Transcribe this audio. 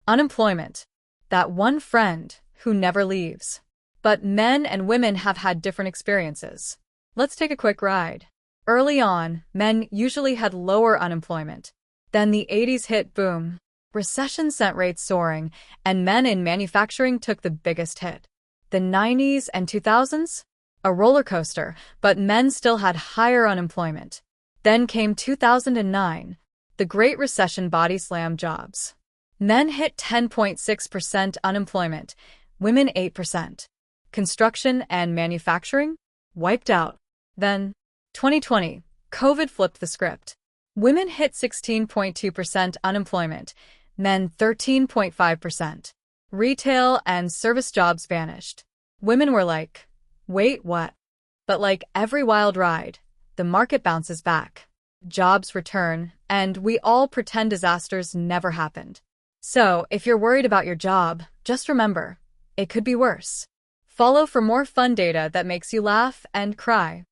Unemployment. That one friend who never leaves. But men and women have had different experiences. Let's take a quick ride. Early on, men usually had lower unemployment. Then the 80s hit boom. Recession sent rates soaring, and men in manufacturing took the biggest hit. The 90s and 2000s? A roller coaster, but men still had higher unemployment. Then came 2009, the Great Recession body-slammed jobs. Men hit 10.6% unemployment, women 8%. Construction and manufacturing? Wiped out. Then, 2020, COVID flipped the script. Women hit 16.2% unemployment, men 13.5%. Retail and service jobs vanished. Women were like, wait, what? But like every wild ride, the market bounces back. Jobs return, and we all pretend disasters never happened. So, if you're worried about your job, just remember, it could be worse. Follow for more fun data that makes you laugh and cry.